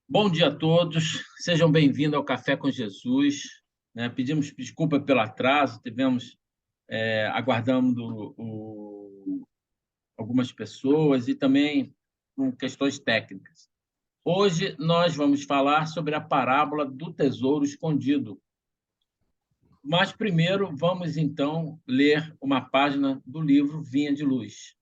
Bom dia a todos, sejam bem-vindos ao Café com Jesus. Né? Pedimos desculpa pelo atraso, aguardando algumas pessoas e também com questões técnicas. Hoje nós vamos falar sobre a parábola do tesouro escondido. Mas primeiro vamos então ler uma página do livro Vinha de Luz.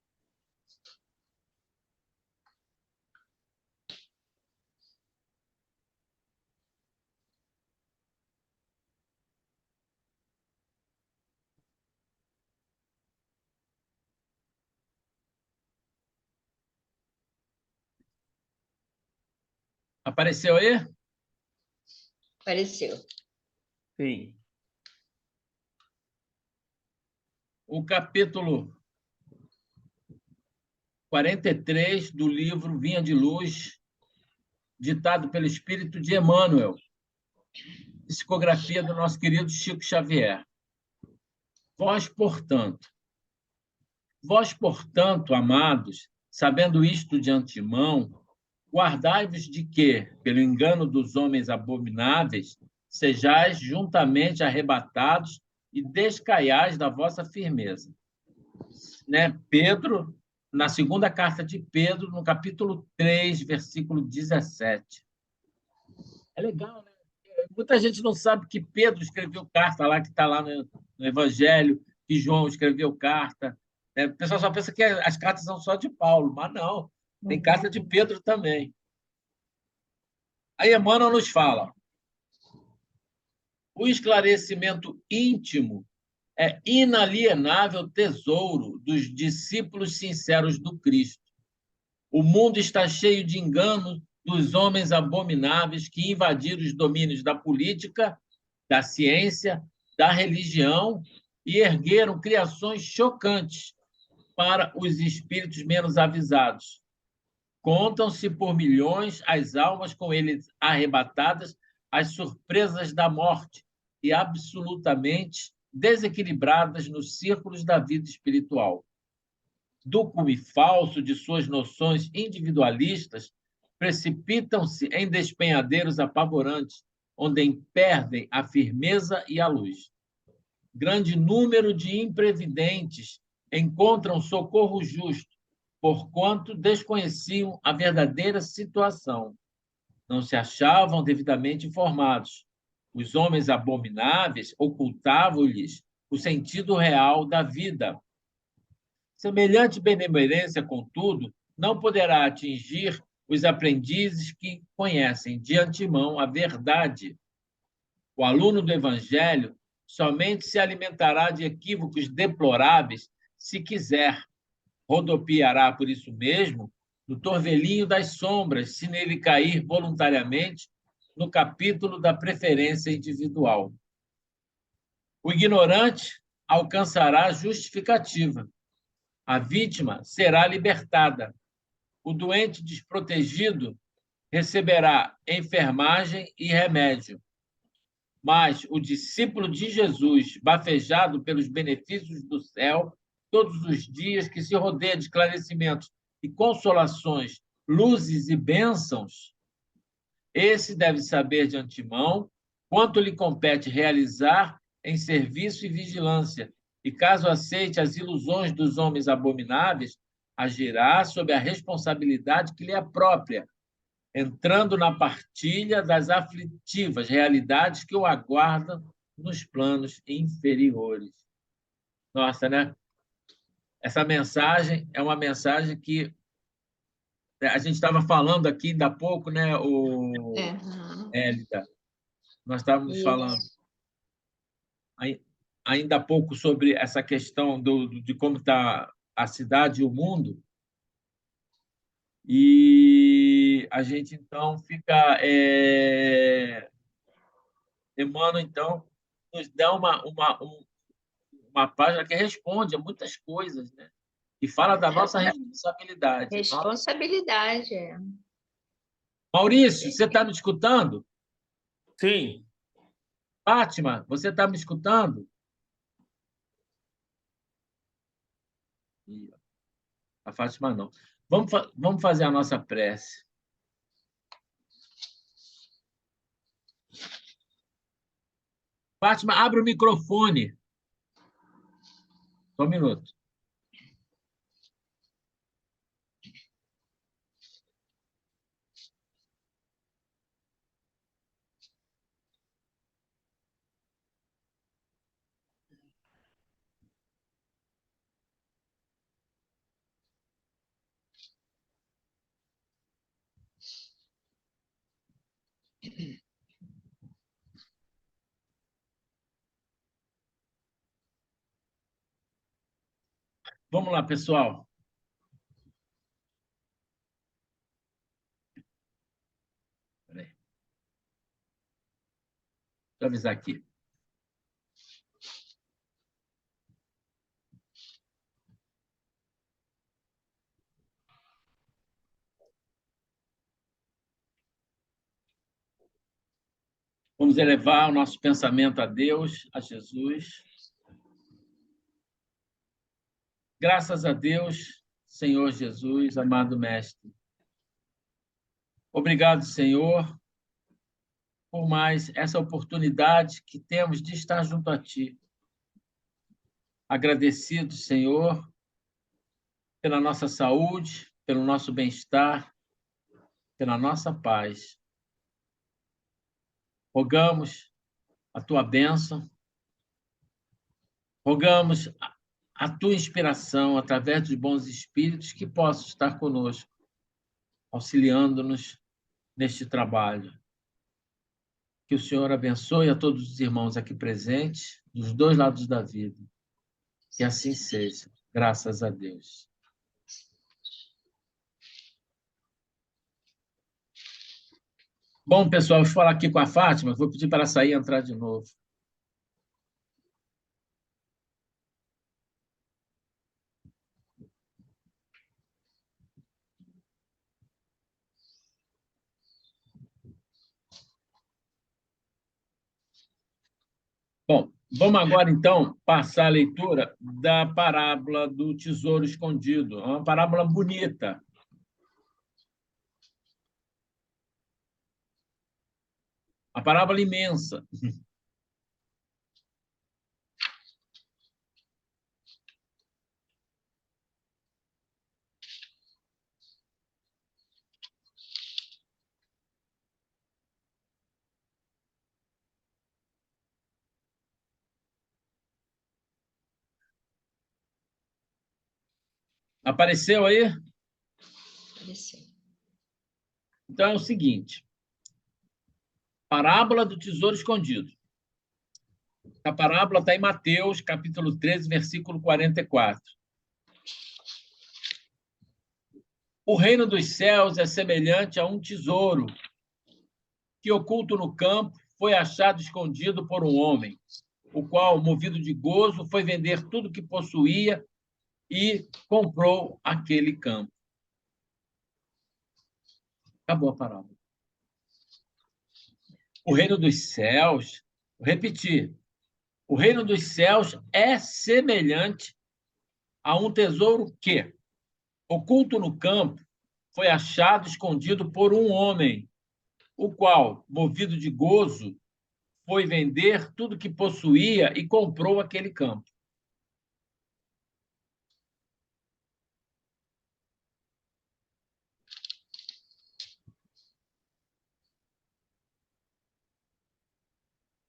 Apareceu aí? Apareceu. Sim. O capítulo 43 do livro Vinha de Luz, ditado pelo Espírito de Emmanuel, psicografia do nosso querido Chico Xavier. Vós, portanto, amados, sabendo isto de antemão, guardai-vos de que, pelo engano dos homens abomináveis, sejais juntamente arrebatados e descaiais da vossa firmeza. Né? Pedro, na segunda carta de Pedro, no capítulo 3, versículo 17. É legal, né? Muita gente não sabe que Pedro escreveu carta lá, que está lá no Evangelho, que João escreveu carta. Né? O pessoal só pensa que as cartas são só de Paulo, mas não. Tem carta de Pedro também. Aí Emmanuel nos fala: o esclarecimento íntimo é inalienável tesouro dos discípulos sinceros do Cristo. O mundo está cheio de enganos dos homens abomináveis que invadiram os domínios da política, da ciência, da religião e ergueram criações chocantes para os espíritos menos avisados. Contam-se por milhões as almas com eles arrebatadas às surpresas da morte e absolutamente desequilibradas nos círculos da vida espiritual. Do cume falso de suas noções individualistas, precipitam-se em despenhadeiros apavorantes, onde perdem a firmeza e a luz. Grande número de imprevidentes encontram socorro justo, porquanto desconheciam a verdadeira situação. Não se achavam devidamente informados. Os homens abomináveis ocultavam-lhes o sentido real da vida. Semelhante benemerência, contudo, não poderá atingir os aprendizes que conhecem de antemão a verdade. O aluno do Evangelho somente se alimentará de equívocos deploráveis se quiser. Rodopiará por isso mesmo no torvelinho das sombras, se nele cair voluntariamente no capítulo da preferência individual. O ignorante alcançará justificativa. A vítima será libertada. O doente desprotegido receberá enfermagem e remédio. Mas o discípulo de Jesus, bafejado pelos benefícios do céu, todos os dias que se rodeia de esclarecimentos e consolações, luzes e bênçãos, esse deve saber de antemão quanto lhe compete realizar em serviço e vigilância, e caso aceite as ilusões dos homens abomináveis, agirá sob a responsabilidade que lhe é própria, entrando na partilha das aflitivas realidades que o aguardam nos planos inferiores. Nossa, né? Essa mensagem é uma mensagem que a gente estava falando aqui ainda há pouco, né, Hélida? Nós estávamos falando ainda há pouco sobre essa questão de como está a cidade e o mundo, e a gente, então, fica... Emmanuel, então, nos dá uma página que responde a muitas coisas, né? E fala da nossa responsabilidade. Responsabilidade, é. Maurício, você está me escutando? Sim. Fátima, você está me escutando? A Fátima não. Vamos fazer a nossa prece. Fátima, abre o microfone. Só um minuto. Vamos lá, pessoal. Peraí. Deixa eu avisar aqui. Vamos elevar o nosso pensamento a Deus, a Jesus. Graças a Deus, Senhor Jesus, amado Mestre. Obrigado, Senhor, por mais essa oportunidade que temos de estar junto a Ti. Agradecido, Senhor, pela nossa saúde, pelo nosso bem-estar, pela nossa paz. Rogamos a Tua bênção, rogamos a Tua inspiração através dos bons espíritos que possam estar conosco, auxiliando-nos neste trabalho. Que o Senhor abençoe a todos os irmãos aqui presentes, dos dois lados da vida. Que assim seja, graças a Deus. Bom, pessoal, vou falar aqui com a Fátima, vou pedir para ela sair e entrar de novo. Bom, vamos agora, então, passar a leitura da parábola do tesouro escondido. É uma parábola bonita. Uma parábola imensa. Apareceu aí? Apareceu. Então é o seguinte: parábola do tesouro escondido. A parábola está em Mateus, capítulo 13, versículo 44. O reino dos céus é semelhante a um tesouro que, oculto no campo, foi achado escondido por um homem, o qual, movido de gozo, foi vender tudo que possuía e comprou aquele campo. Acabou a parábola. O reino dos céus, vou repetir, o reino dos céus é semelhante a um tesouro que, oculto no campo, foi achado escondido por um homem, o qual, movido de gozo, foi vender tudo que possuía e comprou aquele campo.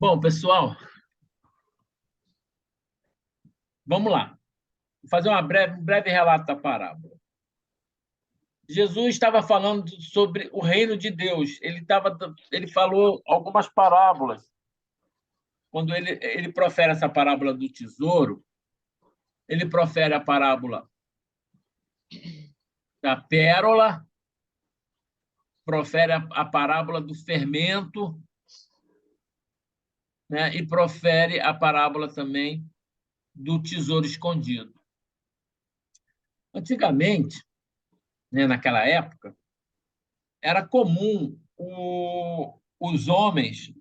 Bom, pessoal, vamos lá. Vou fazer um breve relato da parábola. Jesus estava falando sobre o reino de Deus. Ele falou algumas parábolas. Quando ele profere essa parábola do tesouro, ele profere a parábola da pérola, profere a parábola do fermento, né? E profere a parábola também do tesouro escondido. Antigamente, né, naquela época, era comum os homens,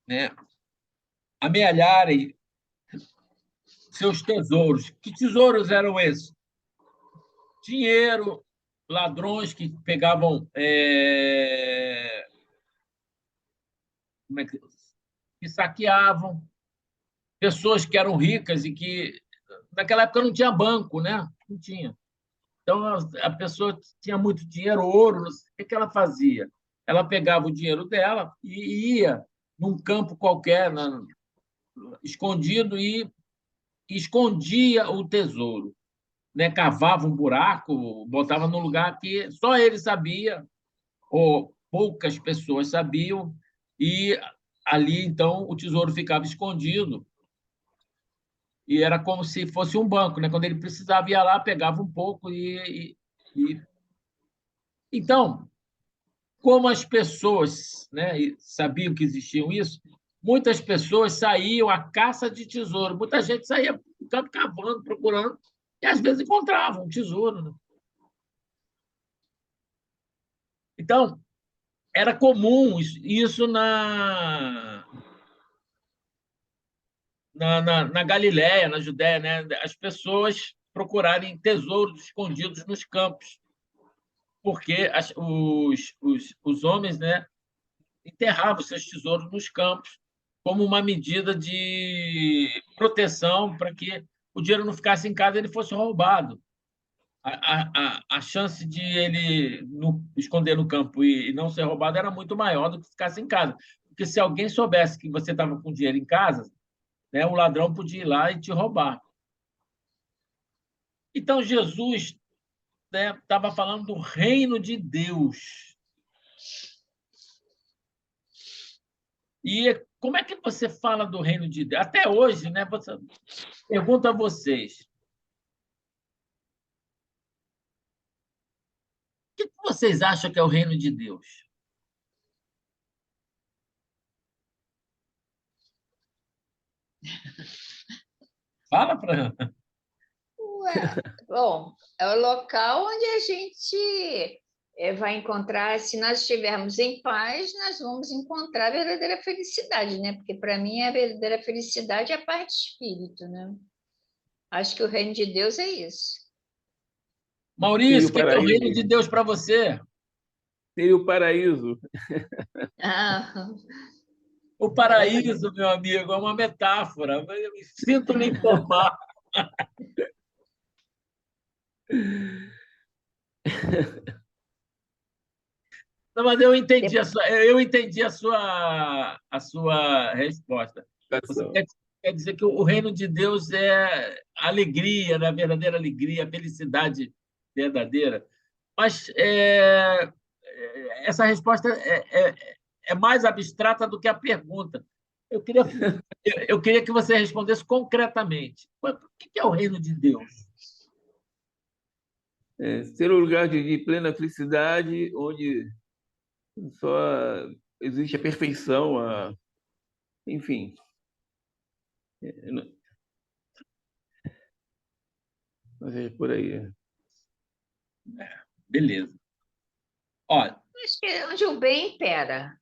né, amealharem seus tesouros. Que tesouros eram esses? Dinheiro, ladrões que pegavam como é que, que saqueavam, pessoas que eram ricas e que, naquela época, não tinha banco, né? Não tinha. Então, a pessoa tinha muito dinheiro, ouro, não sei, o que ela fazia? Ela pegava o dinheiro dela e ia num campo qualquer, escondido, e escondia o tesouro, né? Cavava um buraco, botava num lugar que só ele sabia, ou poucas pessoas sabiam, e ali, então, o tesouro ficava escondido, e era como se fosse um banco, né? Quando ele precisava, ia lá, pegava um pouco e... Então, como as pessoas, né, sabiam que existiam isso, muitas pessoas saíam à caça de tesouro. Muita gente saía no campo cavando, procurando, e às vezes encontravam um tesouro, né? Então, era comum isso na Galiléia, na Judéia, né? As pessoas procurarem tesouros escondidos nos campos, porque os homens, né, enterravam seus tesouros nos campos como uma medida de proteção para que o dinheiro não ficasse em casa e ele fosse roubado. A chance de ele esconder no campo e não ser roubado era muito maior do que ficasse em casa. Porque se alguém soubesse que você estava com dinheiro em casa, né, o ladrão podia ir lá e te roubar. Então, Jesus, né, estava falando do reino de Deus. E como é que você fala do reino de Deus? Até hoje, né, pergunto a vocês, o que vocês acham que é o reino de Deus? Fala para... Bom, é o local onde a gente vai encontrar, se nós estivermos em paz, nós vamos encontrar a verdadeira felicidade, né? Porque para mim a verdadeira felicidade é a paz de espírito, né? Acho que o reino de Deus é isso. Maurício, Seria o o que é o reino paraíso. de Deus para você? Seria o paraíso. Ah, O paraíso, meu amigo, é uma metáfora. Eu me sinto lhe informar. Não, mas eu entendi a sua resposta. Você quer dizer que o reino de Deus é a alegria, né? A verdadeira alegria, a felicidade verdadeira. Mas essa resposta é mais abstrata do que a pergunta. Eu queria, eu queria que você respondesse concretamente. O que é o reino de Deus? Ser um lugar de plena felicidade, onde só existe a perfeição, enfim. Mas é por aí. Beleza. Olha, acho que é onde o bem impera.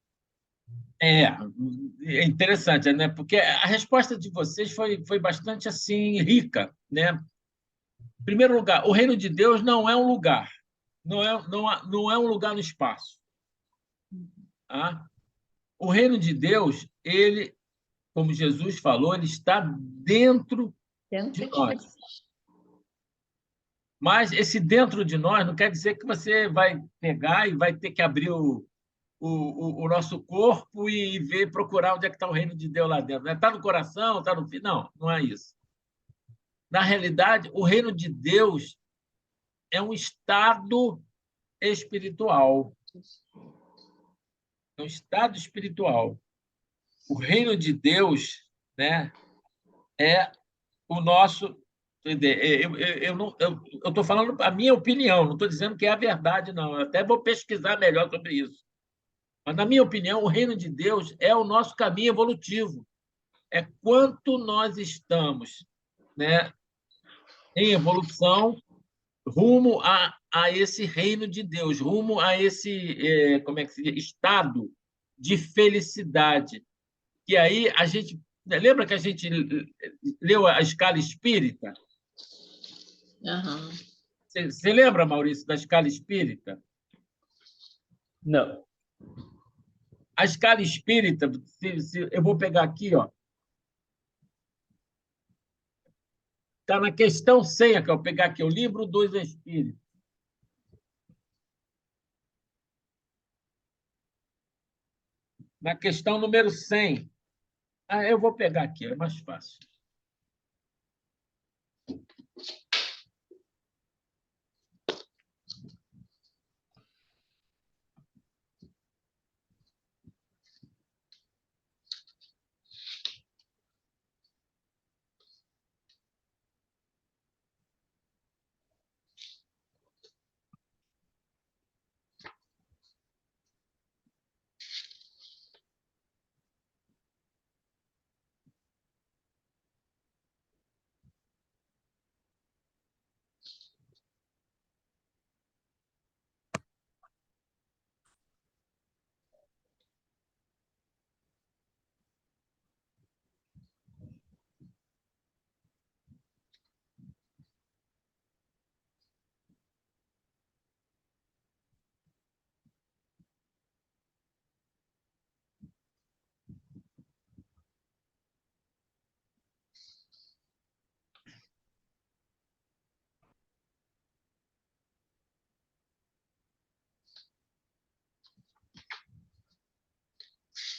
é interessante, né? Porque a resposta de vocês foi bastante assim rica, né? Em primeiro lugar, o reino de Deus não é um lugar, não é um lugar no espaço. Tá? O reino de Deus, ele, como Jesus falou, ele está dentro Dentro de de nós. nós. Mas esse dentro de nós não quer dizer que você vai pegar e vai ter que abrir o nosso corpo e ver, procurar onde é que está o reino de Deus lá dentro. Está no coração, está no... Não, não é isso. Na realidade, o reino de Deus é um estado espiritual. É um estado espiritual. O reino de Deus, né, é o nosso... Eu estou falando a minha opinião, não estou dizendo que é a verdade, não. Eu até vou pesquisar melhor sobre isso. Mas, na minha opinião, o reino de Deus é o nosso caminho evolutivo. É quanto nós estamos, né, em evolução rumo a esse reino de Deus, rumo a esse como é que se diz? Estado de felicidade. Que aí a gente... Lembra que a gente leu a escala espírita? Uhum. Você lembra, Maurício, da escala espírita? Não. A escala espírita, eu vou pegar aqui, ó. Está na questão 100, que eu vou pegar aqui, o livro dos Espíritos. Na questão número 100. Eu vou pegar aqui, é mais fácil.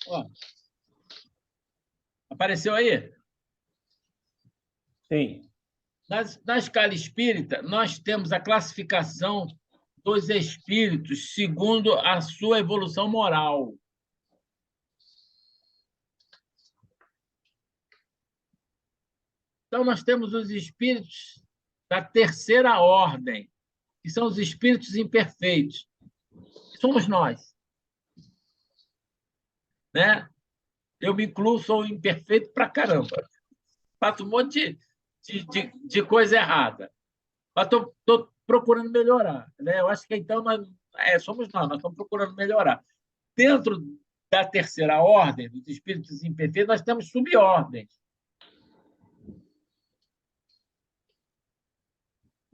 Ó, apareceu aí? Sim. Na escala espírita, nós temos a classificação dos espíritos segundo a sua evolução moral. Então, nós temos os espíritos da terceira ordem, que são os espíritos imperfeitos. Somos nós. Né? Eu me incluo, sou imperfeito pra caramba. Faço um monte de coisa errada. Mas estou procurando melhorar. Né? Eu acho que, então, somos nós estamos procurando melhorar. Dentro da terceira ordem, dos espíritos imperfeitos, nós temos subordens.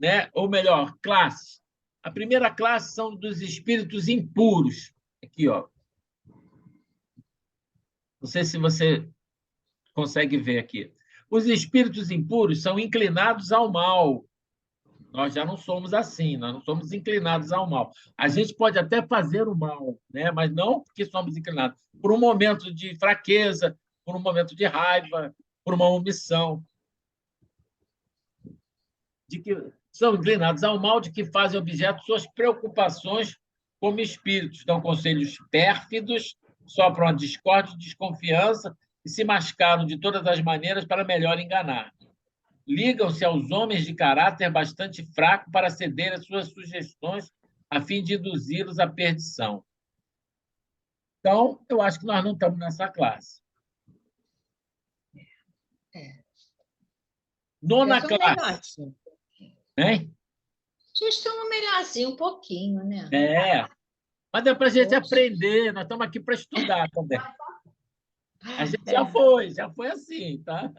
Né? Ou melhor, classes. A primeira classe são dos espíritos impuros. Aqui, ó. Não sei se você consegue ver aqui. Os espíritos impuros são inclinados ao mal. Nós já não somos assim, nós não somos inclinados ao mal. A gente pode até fazer o mal, né? Mas não porque somos inclinados. Por um momento de fraqueza, por um momento de raiva, por uma omissão. De que são inclinados ao mal, de que fazem objeto de suas preocupações como espíritos. Dão conselhos pérfidos, sopram a discórdia e desconfiança e se mascaram de todas as maneiras para melhor enganar. Ligam-se aos homens de caráter bastante fraco para ceder às suas sugestões a fim de induzi-los à perdição. Então, eu acho que nós não estamos nessa classe. Nona classe. Hein? Vocês estão melhorzinho um pouquinho, né? Mas é para a gente aprender, nós estamos aqui para estudar também. A gente já foi assim, tá?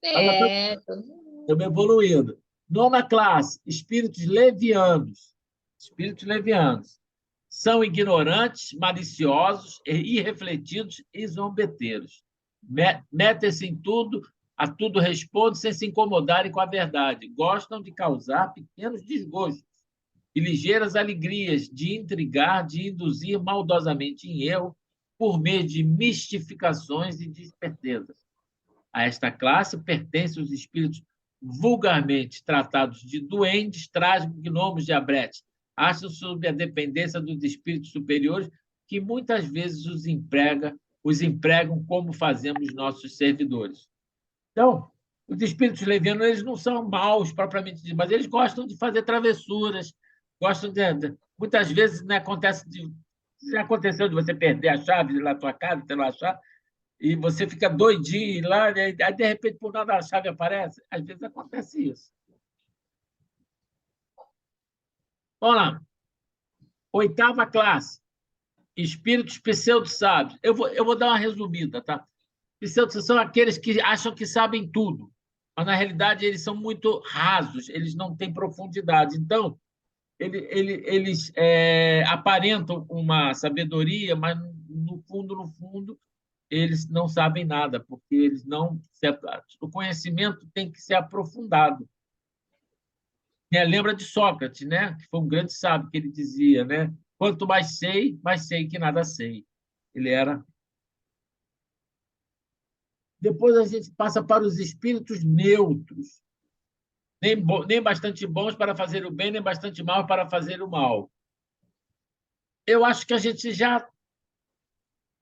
Estamos evoluindo. Nona classe, espíritos levianos. Espíritos levianos. São ignorantes, maliciosos, irrefletidos e zombeteiros. Metem-se em tudo, a tudo respondem sem se incomodarem com a verdade. Gostam de causar pequenos desgostos e ligeiras alegrias, de intrigar, de induzir maldosamente em erro por meio de mistificações e de espertezas. A esta classe pertencem os espíritos vulgarmente tratados de duendes, trágicos, gnomos, diabretes. Acham sob a dependência dos espíritos superiores que muitas vezes os empregam como fazemos nossos servidores. Então, os espíritos levianos eles não são maus propriamente dito, mas eles gostam de fazer travessuras, gostam muitas vezes né, já aconteceu de você perder a chave na tua casa, você não achar, e você fica doidinho lá, aí de repente, por nada, a chave aparece. Às vezes acontece isso. Vamos lá. Oitava classe. Espíritos pseudo-sábios. Eu vou dar uma resumida, tá? Pseudo são aqueles que acham que sabem tudo, mas, na realidade, eles são muito rasos, eles não têm profundidade. Então, eles aparentam uma sabedoria, mas, no no fundo, eles não sabem nada, porque eles não... O conhecimento tem que ser aprofundado. Lembra de Sócrates, né? Que foi um grande sábio, que ele dizia, né? Quanto mais sei que nada sei. Ele era... Depois a gente passa para os espíritos neutros, nem bastante bons para fazer o bem, nem bastante maus para fazer o mal. Eu acho que a gente já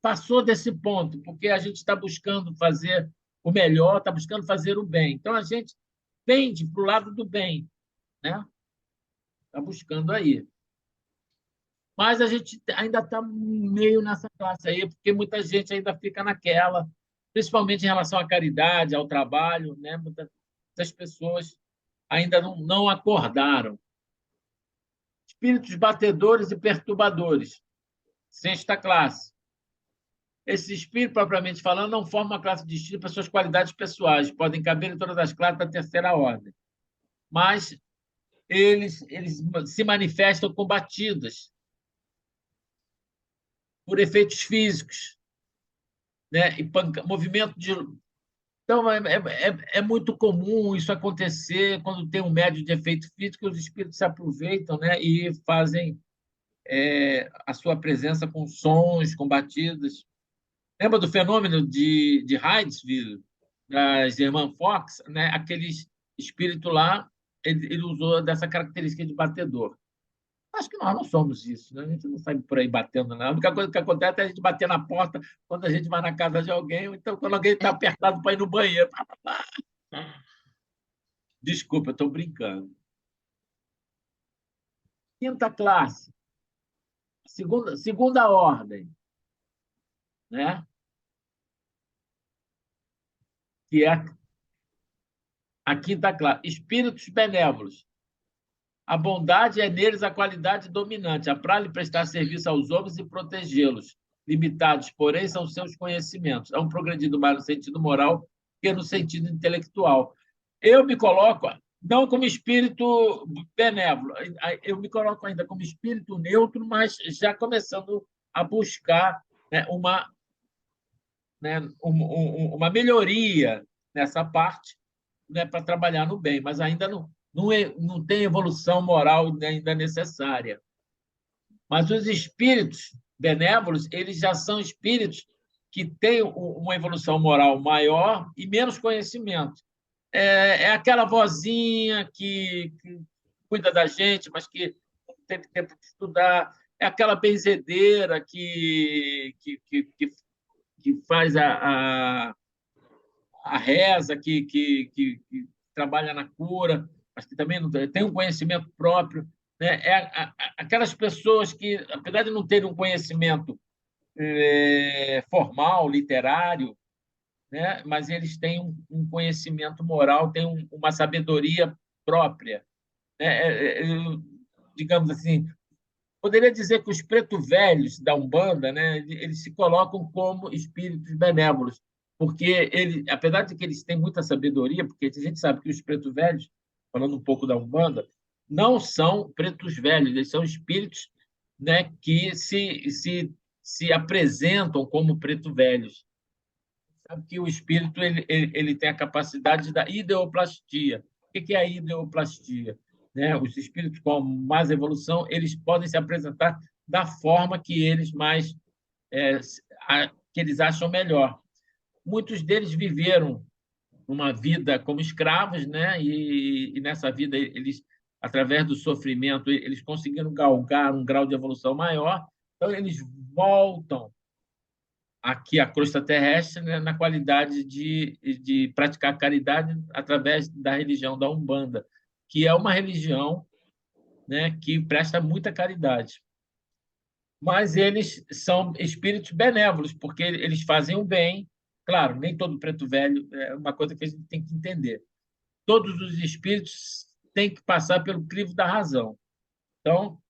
passou desse ponto, porque a gente está buscando fazer o melhor, está buscando fazer o bem. Então, a gente pende para o lado do bem, né? Está buscando aí. Mas a gente ainda está meio nessa classe aí, porque muita gente ainda fica naquela, principalmente em relação à caridade, ao trabalho, né? Muitas pessoas ainda não acordaram. Espíritos batedores e perturbadores. Sexta classe. Esse espírito, propriamente falando, não forma uma classe distinta para suas qualidades pessoais, podem caber em todas as classes da terceira ordem. Mas eles se manifestam com batidas, por efeitos físicos, né? E movimento de... Então, é muito comum isso acontecer quando tem um médio de efeito físico, os espíritos se aproveitam, né? E fazem a sua presença com sons, com batidas. Lembra do fenômeno de Hydesville, das irmãs Fox, né? Aquele espírito lá, ele usou dessa característica de batedor. Acho que nós não somos isso, né? A gente não sai por aí batendo, não. A única coisa que acontece é a gente bater na porta quando a gente vai na casa de alguém, ou então quando alguém está apertado para ir no banheiro. Desculpa, eu estou brincando. Quinta classe, segunda ordem, né? Que é a quinta classe. Espíritos benévolos. A bondade é neles a qualidade dominante, para lhe prestar serviço aos homens e protegê-los. Limitados, porém, são seus conhecimentos. É um progredido mais no sentido moral que no sentido intelectual. Eu me coloco não como espírito benévolo, eu me coloco ainda como espírito neutro, mas já começando a buscar, né, uma melhoria nessa parte, né, para trabalhar no bem, mas ainda não tem evolução moral ainda necessária. Mas os espíritos benévolos, eles já são espíritos que têm uma evolução moral maior e menos conhecimento. É aquela vozinha que cuida da gente, mas que não teve tempo de estudar. É aquela benzedeira que faz a reza, que trabalha na cura, mas que também não tem um conhecimento próprio. Né? Aquelas pessoas que, apesar de não terem um conhecimento formal, literário, né? Mas eles têm um conhecimento moral, têm uma sabedoria própria. Né? Digamos assim, poderia dizer que os preto velhos da Umbanda, né, eles se colocam como espíritos benévolos, porque apesar de que eles têm muita sabedoria, porque a gente sabe que os preto velhos, falando um pouco da Umbanda, não são pretos velhos, eles são espíritos, né, que se apresentam como preto velhos. Sabe que o espírito ele tem a capacidade da ideoplastia. O que é a ideoplastia? Né? Os espíritos com mais evolução, eles podem se apresentar da forma que eles que eles acham melhor. Muitos deles viveram uma vida como escravos, né? E nessa vida eles, através do sofrimento, eles conseguiram galgar um grau de evolução maior. Então eles voltam aqui a crosta terrestre, né, na qualidade de praticar caridade através da religião da Umbanda, que é uma religião, né, que presta muita caridade. Mas eles são espíritos benévolos, porque eles fazem o bem. Claro, nem todo preto velho, é uma coisa que a gente tem que entender. Todos os espíritos têm que passar pelo crivo da razão. Então,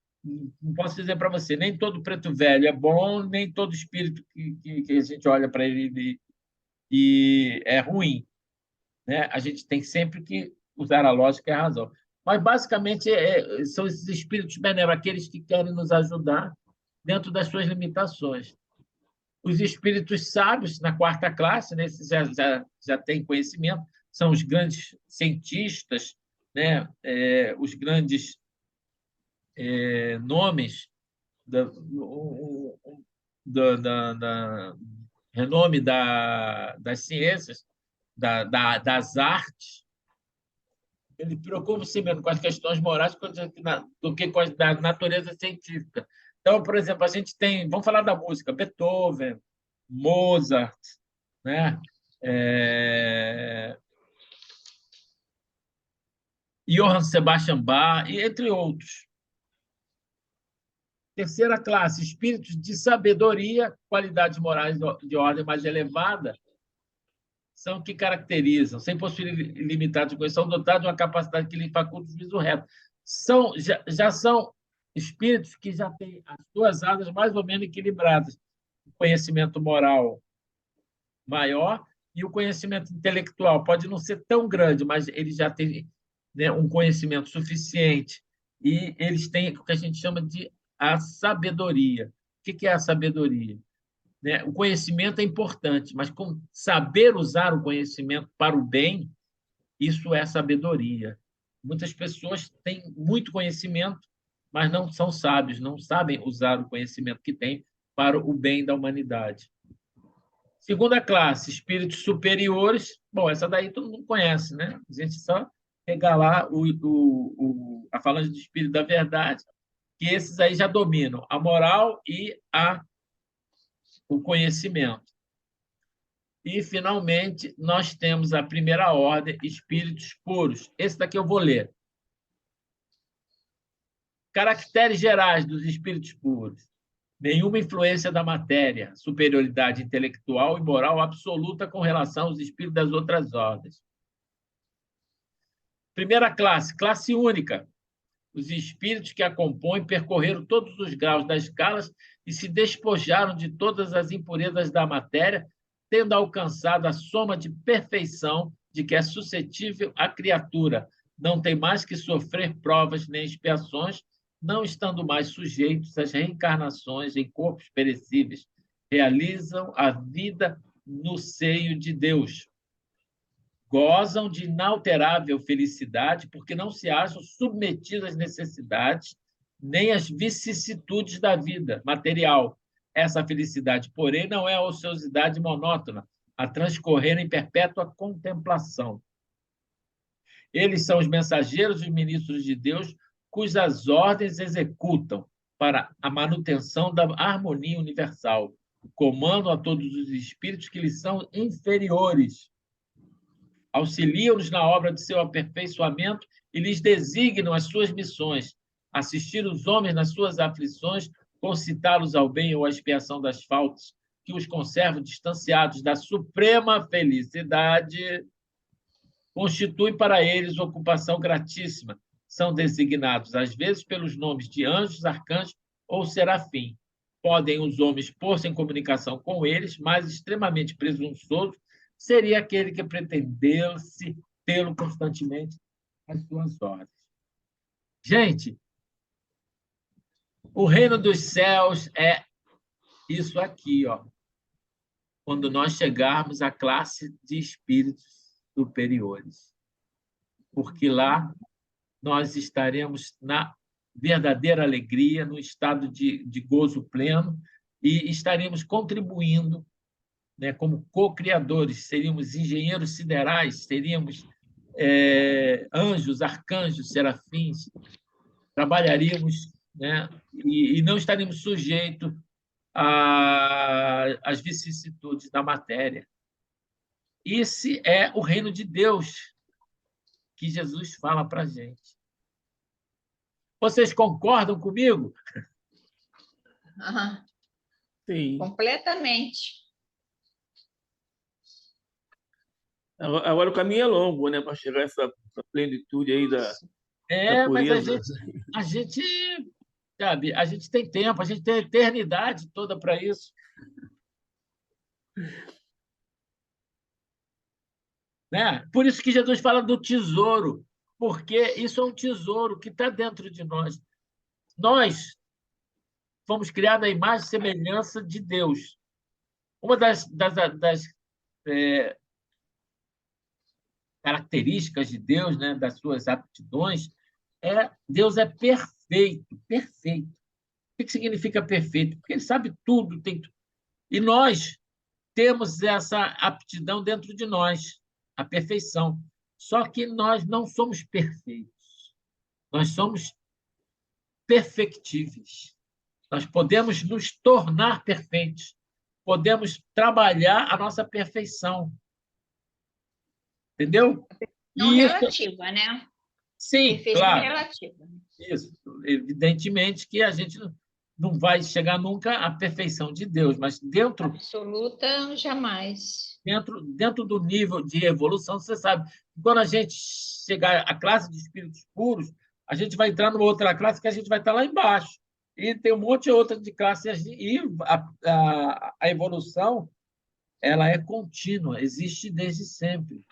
não posso dizer para você, nem todo preto velho é bom, nem todo espírito que a gente olha para ele e é ruim. Né? A gente tem sempre que usar a lógica e a razão. Mas, basicamente, são esses espíritos benévolos, aqueles que querem nos ajudar dentro das suas limitações. Os espíritos sábios, na quarta classe, né, esses já têm conhecimento, são os grandes cientistas, né, os grandes nomes da renome das ciências, das artes. Ele preocupa-se mesmo com as questões morais do que com as da natureza científica. Então, por exemplo, a gente tem, vamos falar da música, Beethoven, Mozart, né? Johann Sebastian Bach, e entre outros. Terceira classe, espíritos de sabedoria, qualidades morais de ordem mais elevada, são que caracterizam, sem possuir limitados de conhecimento, são dotados de uma capacidade que lhe faculta o juízo reto. Já são espíritos que já têm as duas asas mais ou menos equilibradas. O conhecimento moral maior e o conhecimento intelectual. Pode não ser tão grande, mas eles já têm, né, um conhecimento suficiente. E eles têm o que a gente chama de a sabedoria. O que é a sabedoria? Né? O conhecimento é importante, mas saber usar o conhecimento para o bem, isso é sabedoria. Muitas pessoas têm muito conhecimento, mas não são sábios, não sabem usar o conhecimento que têm para o bem da humanidade. Segunda classe, espíritos superiores. Bom, essa daí todo mundo conhece, né? A gente só pegar lá a falange do Espírito da Verdade, que esses aí já dominam a moral e o conhecimento. E, finalmente, nós temos a primeira ordem, espíritos puros. Esse daqui eu vou ler. Caracteres gerais dos espíritos puros. Nenhuma influência da matéria, superioridade intelectual e moral absoluta com relação aos espíritos das outras ordens. Primeira classe, classe única. Os espíritos que a compõem percorreram todos os graus das escalas e se despojaram de todas as impurezas da matéria, tendo alcançado a soma de perfeição de que é suscetível a criatura. Não tem mais que sofrer provas nem expiações, não estando mais sujeitos às reencarnações em corpos perecíveis. Realizam a vida no seio de Deus. Gozam de inalterável felicidade, porque não se acham submetidos às necessidades nem às vicissitudes da vida material. Essa felicidade, porém, não é a ociosidade monótona, a transcorrer em perpétua contemplação. Eles são os mensageiros e ministros de Deus, cujas ordens executam para a manutenção da harmonia universal, comandam a todos os espíritos que lhes são inferiores, auxiliam-nos na obra de seu aperfeiçoamento e lhes designam as suas missões, assistir os homens nas suas aflições, concitá-los ao bem ou à expiação das faltas, que os conservam distanciados da suprema felicidade, constitui para eles ocupação gratíssima. São designados, às vezes, pelos nomes de anjos, arcanjos ou serafim. Podem os homens pôr-se em comunicação com eles, mas extremamente presunçoso seria aquele que pretendesse tê-lo constantemente às suas ordens. Gente, o reino dos céus é isso aqui, ó. Quando nós chegarmos à classe de espíritos superiores. Porque lá nós estaremos na verdadeira alegria, no estado de gozo pleno, e estaremos contribuindo, né, como co-criadores, seríamos engenheiros siderais, seríamos anjos, arcanjos, serafins, trabalharíamos, né, e não estaríamos sujeitos às vicissitudes da matéria. Esse é o reino de Deus que Jesus fala para a gente. Vocês concordam comigo? Uhum. Sim. Completamente. Agora o caminho é longo, né, para chegar a essa plenitude aí da Mas pureza. sabe, a gente tem tempo, a gente tem a eternidade toda para isso. Né? Por isso que Jesus fala do tesouro, porque isso é um tesouro que está dentro de nós. Nós fomos criados à imagem e semelhança de Deus. Uma das é, características de Deus, né, das suas aptidões, Deus é perfeito, perfeito. O que significa perfeito? Porque ele sabe tudo, tem tudo. E nós temos essa aptidão dentro de nós, a perfeição. Só que nós não somos perfeitos. Nós somos perfectíveis. Nós podemos nos tornar perfeitos. Podemos trabalhar a nossa perfeição. Entendeu? Não E isso, relativa, né? sim, Perfeição claro. relativa. Isso. Evidentemente que a gente não vai chegar nunca à perfeição de Deus, mas Absoluta, jamais. dentro do nível de evolução, você sabe, quando a gente chegar à classe de espíritos puros, a gente vai entrar numa outra classe que a gente vai estar lá embaixo. E tem um monte de outra de classe. E a evolução ela é contínua, existe desde sempre.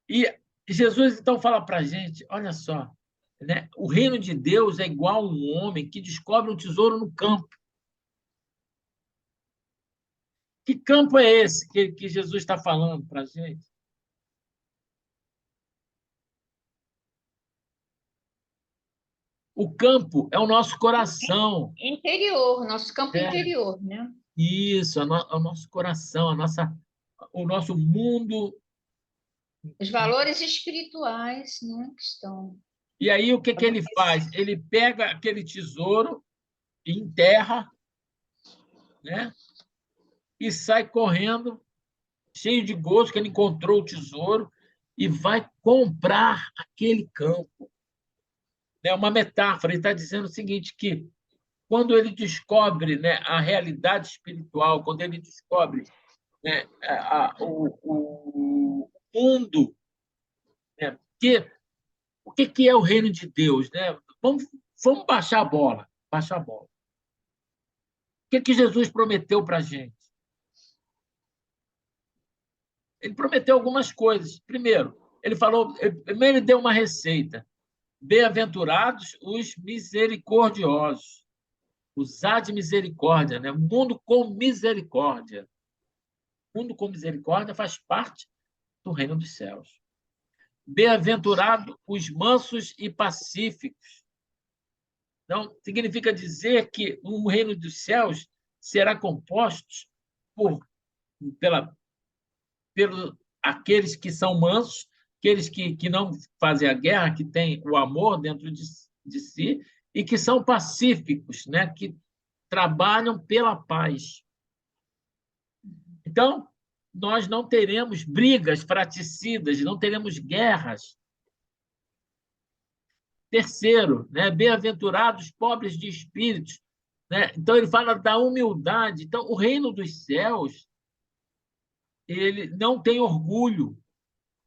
E Jesus, então, fala para a gente, olha só, né? O reino de Deus é igual a um homem que descobre um tesouro no campo. Que campo é esse que Jesus está falando para a gente? O campo é o nosso coração. Interior, nosso campo É, interior, né? isso, o nosso coração, o nosso mundo. Os valores espirituais, né, que estão. E aí, o que ele faz? Ele pega aquele tesouro e enterra, né? E sai correndo, cheio de gosto, que ele encontrou o tesouro, e vai comprar aquele campo. É uma metáfora, ele está dizendo o seguinte, que quando ele descobre, né, a realidade espiritual, quando ele descobre, né, o mundo, né, o que é o reino de Deus? Né? Vamos baixar a bola. Baixar a bola. O que Jesus prometeu para a gente? Ele prometeu algumas coisas. Primeiro, ele deu uma receita. Bem-aventurados os misericordiosos, usar de misericórdia, né? Mundo com misericórdia. Mundo com misericórdia faz parte do reino dos céus. Bem-aventurados os mansos e pacíficos. Então, significa dizer que o reino dos céus será composto pela, pelos aqueles que são mansos, aqueles que não fazem a guerra, que têm o amor dentro de si, e que são pacíficos, né? Que trabalham pela paz. Então, nós não teremos brigas fratricidas, não teremos guerras. Terceiro, né? Bem-aventurados pobres de espíritos. Né? Então, ele fala da humildade. Então, o reino dos céus ele não tem orgulho.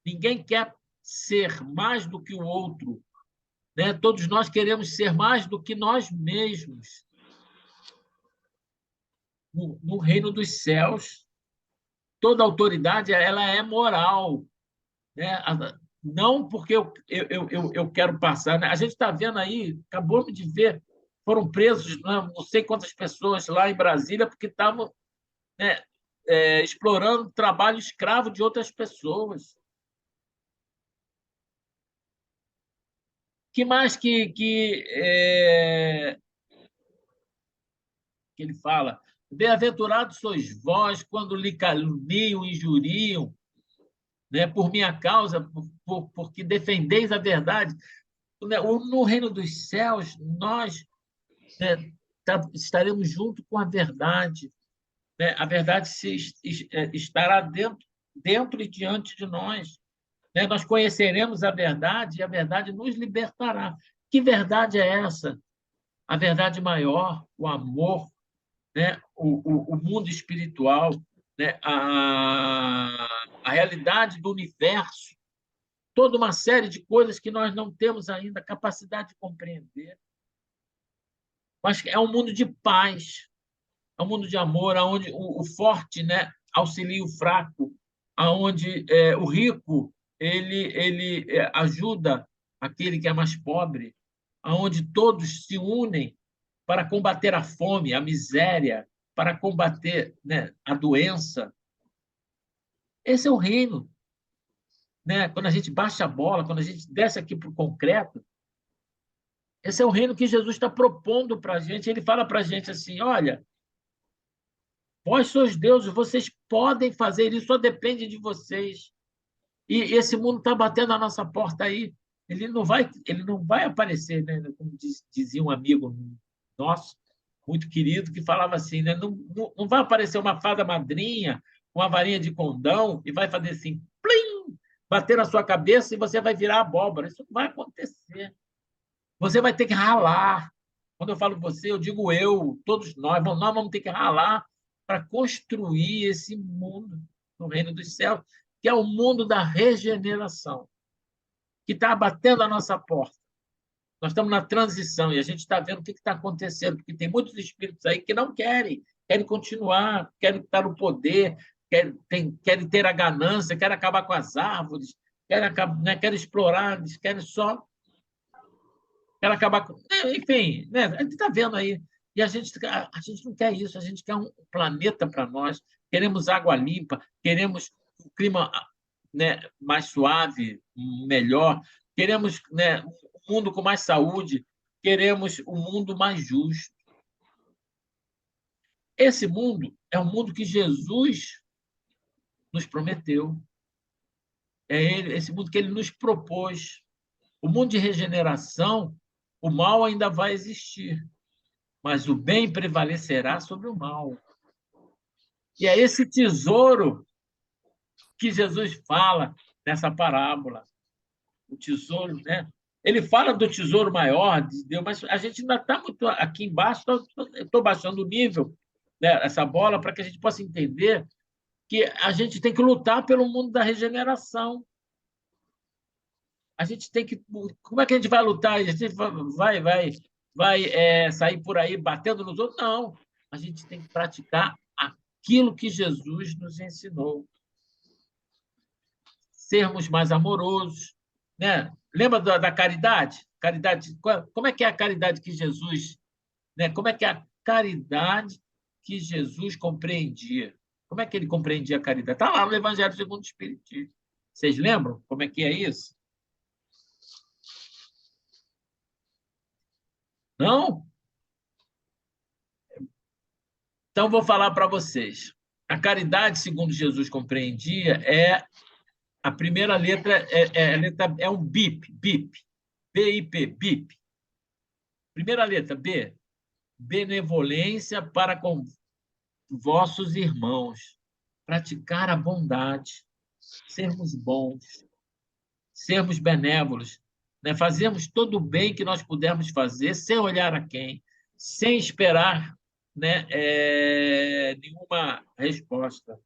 Ninguém quer ser mais do que o outro. Né? Todos nós queremos ser mais do que nós mesmos. No reino dos céus, toda autoridade ela é moral. Né? Não porque eu quero passar. Né? A gente está vendo aí, acabou de ver, foram presos não sei quantas pessoas lá em Brasília porque estavam, né, explorando o trabalho escravo de outras pessoas. Que mais que ele fala? Bem-aventurados sois vós quando lhe caluniam, injuriam, né, por minha causa, porque defendeis a verdade. No reino dos céus, nós, né, estaremos junto com a verdade. Né? A verdade estará dentro e diante de nós. Né? Nós conheceremos a verdade e a verdade nos libertará. Que verdade é essa? A verdade maior, o amor, né? O mundo espiritual, né? A realidade do universo, toda uma série de coisas que nós não temos ainda capacidade de compreender. Mas é um mundo de paz, é um mundo de amor, onde o forte, né, auxilia o fraco, onde o rico ele ajuda aquele que é mais pobre, onde todos se unem para combater a fome, a miséria, para combater, né, a doença. Esse é o reino. Né? Quando a gente baixa a bola, quando a gente desce aqui para o concreto, esse é o reino que Jesus está propondo para a gente. Ele fala para a gente assim: olha, vós sois deuses, vocês podem fazer isso, só depende de vocês. E esse mundo está batendo a nossa porta aí. Ele não vai aparecer, né? Como dizia um amigo nosso, muito querido, que falava assim, né? Não vai aparecer uma fada madrinha, uma varinha de condão, e vai fazer assim, plim, bater na sua cabeça e você vai virar abóbora. Isso não vai acontecer. Você vai ter que ralar. Quando eu falo você, eu digo eu, todos nós vamos ter que ralar para construir esse mundo no reino dos céus, que é o mundo da regeneração, que está batendo a nossa porta. Nós estamos na transição e a gente está vendo o que está acontecendo, porque tem muitos espíritos aí que não querem continuar, querem estar no poder, querem ter a ganância, querem acabar com as árvores, querem explorar, querem acabar com. Enfim, né? A gente está vendo aí. E a gente não quer isso, a gente quer um planeta para nós, queremos água limpa, queremos um clima, né, mais suave, melhor, queremos, né, um mundo com mais saúde, queremos um mundo mais justo. Esse mundo é um mundo que Jesus nos prometeu, esse mundo que ele nos propôs. O mundo de regeneração, o mal ainda vai existir, mas o bem prevalecerá sobre o mal. E é esse tesouro que Jesus fala nessa parábola. O tesouro, né? Ele fala do tesouro maior de Deus, mas a gente ainda está muito aqui embaixo. Estou baixando o nível, né, essa bola para que a gente possa entender que a gente tem que lutar pelo mundo da regeneração. A gente tem que. Como é que a gente vai lutar? A gente vai sair por aí batendo nos outros? Não. A gente tem que praticar aquilo que Jesus nos ensinou. Sermos mais amorosos, né? Lembra da caridade? Caridade, como é que é a caridade que Jesus, né? Como é que é a caridade que Jesus compreendia? Como é que ele compreendia a caridade? Está lá no Evangelho segundo o Espiritismo. Vocês lembram como é que é isso? Não? Então, vou falar para vocês. A caridade, segundo Jesus compreendia, a primeira letra é um BIP, BIP, BIP. Primeira letra, B, benevolência para com vossos irmãos, praticar a bondade, sermos bons, sermos benévolos, né? Fazermos todo o bem que nós pudermos fazer, sem olhar a quem, sem esperar, né, nenhuma resposta.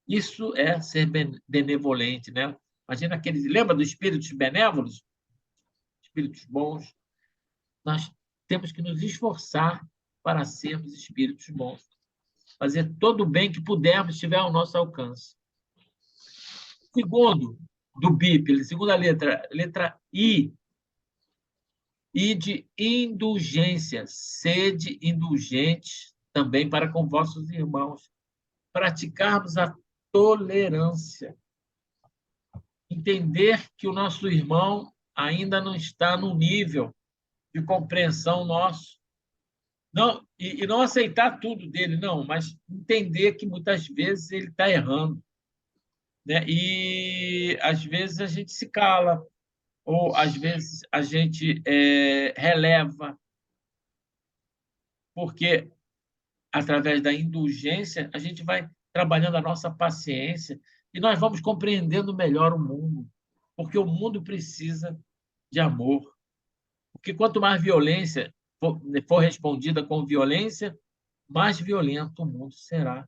Isso é ser benevolente, né? Imagina aqueles. Lembra dos espíritos benévolos? Espíritos bons. Nós temos que nos esforçar para sermos espíritos bons. Fazer todo o bem que pudermos, estiver ao nosso alcance. Segundo, do BIP, segunda letra I. I de indulgência. Sede indulgentes também para com vossos irmãos. Praticarmos a tolerância. Entender que o nosso irmão ainda não está no nível de compreensão nosso. Não, e não aceitar tudo dele, não, mas entender que muitas vezes ele está errando. Né? E às vezes a gente se cala, ou às vezes a gente releva, porque através da indulgência a gente vai trabalhando a nossa paciência e nós vamos compreendendo melhor o mundo, porque o mundo precisa de amor. Porque quanto mais violência for respondida com violência, mais violento o mundo será.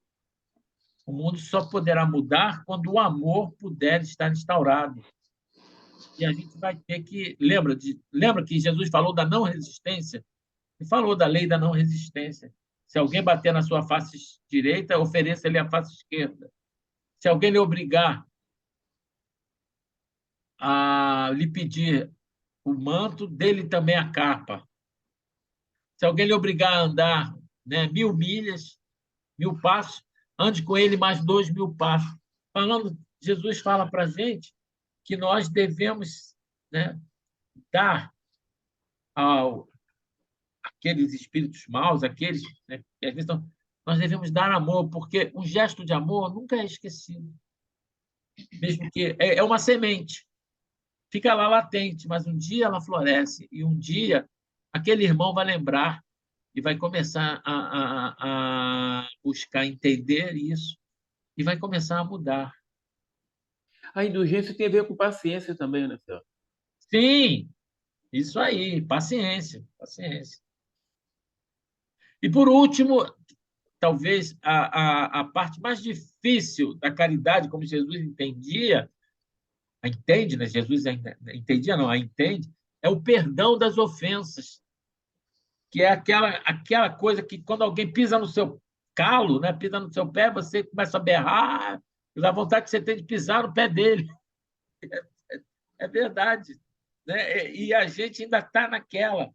O mundo só poderá mudar quando o amor puder estar instaurado. E a gente vai ter que... Lembra que Jesus falou da não resistência? Ele falou da lei da não resistência. Se alguém bater na sua face direita, ofereça-lhe a face esquerda. Se alguém lhe obrigar a lhe pedir o manto, dele também a capa. Se alguém lhe obrigar a andar né? 1.000 milhas, 1.000 passos, ande com ele mais 2.000 passos. Jesus fala para a gente que nós devemos, né, dar aqueles espíritos maus, aqueles, né, que às vezes nós devemos dar amor, porque um gesto de amor nunca é esquecido, mesmo que é uma semente, fica lá latente, mas um dia ela floresce e um dia aquele irmão vai lembrar e vai começar a buscar entender isso e vai começar a mudar. A indulgência tem a ver com paciência também, né, senhor? Sim, isso aí, paciência, paciência. E, por último, talvez a parte mais difícil da caridade, como Jesus entendia, entende, né? Jesus entendia, não, a entende, é o perdão das ofensas, que é aquela coisa que, quando alguém pisa no seu calo, né, pisa no seu pé, você começa a berrar, dá vontade que você tem de pisar no pé dele. É verdade, né? E a gente ainda está naquela.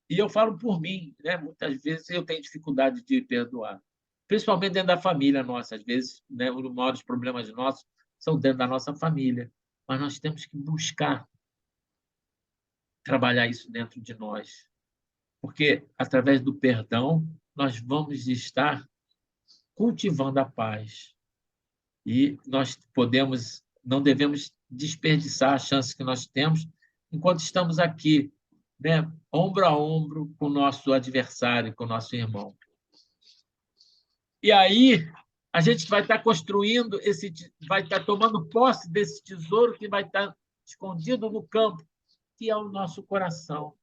E eu falo por mim, né? Muitas vezes eu tenho dificuldade de perdoar, principalmente dentro da família nossa. Às vezes, né, os maiores problemas nossos são dentro da nossa família, mas nós temos que buscar trabalhar isso dentro de nós, porque através do perdão nós vamos estar cultivando a paz e nós não devemos desperdiçar a chance que nós temos enquanto estamos aqui, né, ombro a ombro com o nosso adversário, com o nosso irmão. E aí a gente vai estar construindo vai estar tomando posse desse tesouro que vai estar escondido no campo, que é o nosso coração.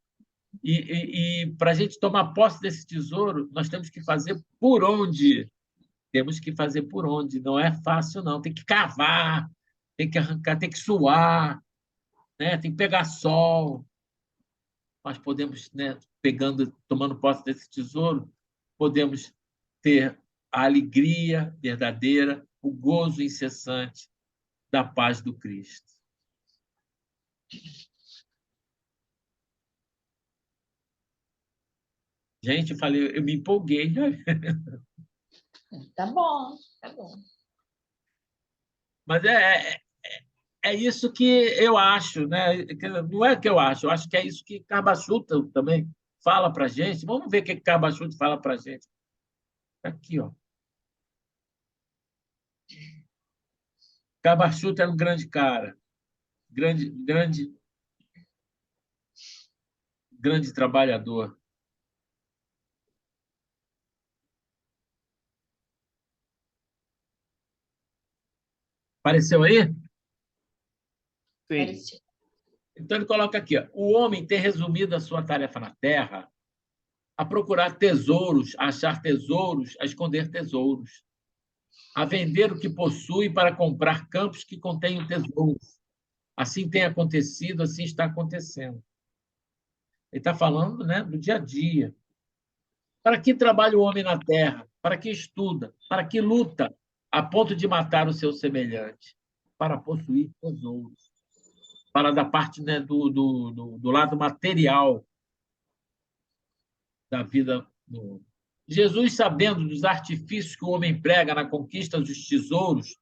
E para a gente tomar posse desse tesouro, nós temos que fazer por onde? Temos que fazer por onde. Não é fácil, não. Tem que cavar, tem que arrancar, tem que suar, né? Tem que pegar sol. Nós podemos, né, tomando posse desse tesouro, podemos ter a alegria verdadeira, o gozo incessante da paz do Cristo. Gente, eu falei, eu me empolguei. Tá bom, tá bom. Mas é isso que eu acho, né? Não é que eu acho que é isso que Cabachuta também fala para a gente. Vamos ver o que Cabachuta fala para a gente. Aqui, ó. Cabachuta era um grande cara, grande trabalhador. Apareceu aí? Sim. Então ele coloca aqui, ó, o homem tem resumido a sua tarefa na Terra a procurar tesouros, a achar tesouros, a esconder tesouros, a vender o que possui para comprar campos que contêm tesouros. Assim tem acontecido, assim está acontecendo. Ele está falando, né, do dia a dia. Para que trabalha o homem na terra? Para que estuda? Para que luta a ponto de matar o seu semelhante? Para possuir tesouros. Para da parte, né, do lado material da vida. Jesus, sabendo dos artifícios que o homem emprega na conquista dos tesouros,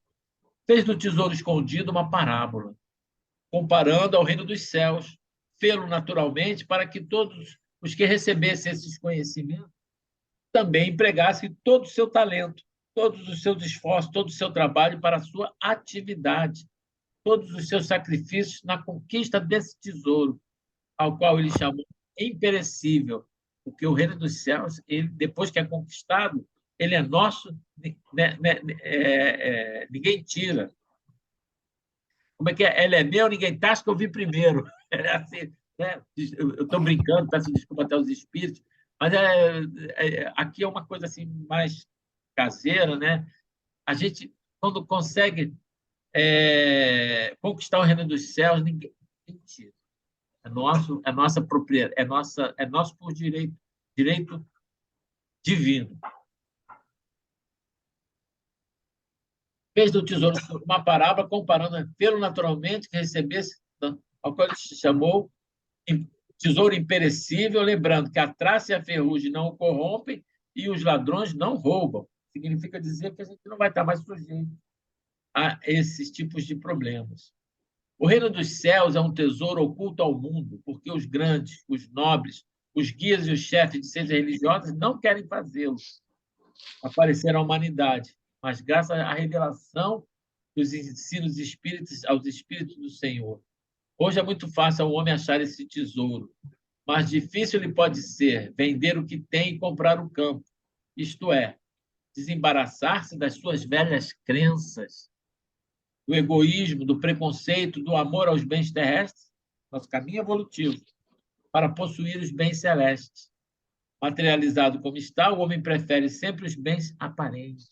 fez do tesouro escondido uma parábola, comparando ao reino dos céus, fê-lo naturalmente para que todos os que recebessem esses conhecimentos também empregassem todo o seu talento, todos os seus esforços, todo o seu trabalho para a sua atividade, todos os seus sacrifícios na conquista desse tesouro, ao qual ele chamou imperecível, porque o reino dos céus, ele, depois que é conquistado, ele é nosso, ninguém tira. Como é que é? Ele é meu, ninguém tasca, eu vi primeiro. É assim, né? Eu estou brincando, peço desculpa até aos espíritos, mas aqui é uma coisa assim mais caseira, né? A gente, quando consegue conquistar o reino dos céus, ninguém tira. É nossa propriedade, é nosso por direito divino. Fez do tesouro uma parábola comparando pelo naturalmente que recebesse, ao qual ele se chamou tesouro imperecível, lembrando que a traça e a ferrugem não o corrompem e os ladrões não roubam. Significa dizer que a gente não vai estar mais sujeito a esses tipos de problemas. O reino dos céus é um tesouro oculto ao mundo, porque os grandes, os nobres, os guias e os chefes de seitas religiosas não querem fazê-lo aparecer à humanidade, mas graças à revelação dos ensinos espíritos aos espíritos do Senhor. Hoje é muito fácil ao homem achar esse tesouro, mas difícil lhe pode ser vender o que tem e comprar o campo, isto é, desembaraçar-se das suas velhas crenças, do egoísmo, do preconceito, do amor aos bens terrestres, nosso caminho evolutivo, para possuir os bens celestes. Materializado como está, o homem prefere sempre os bens aparentes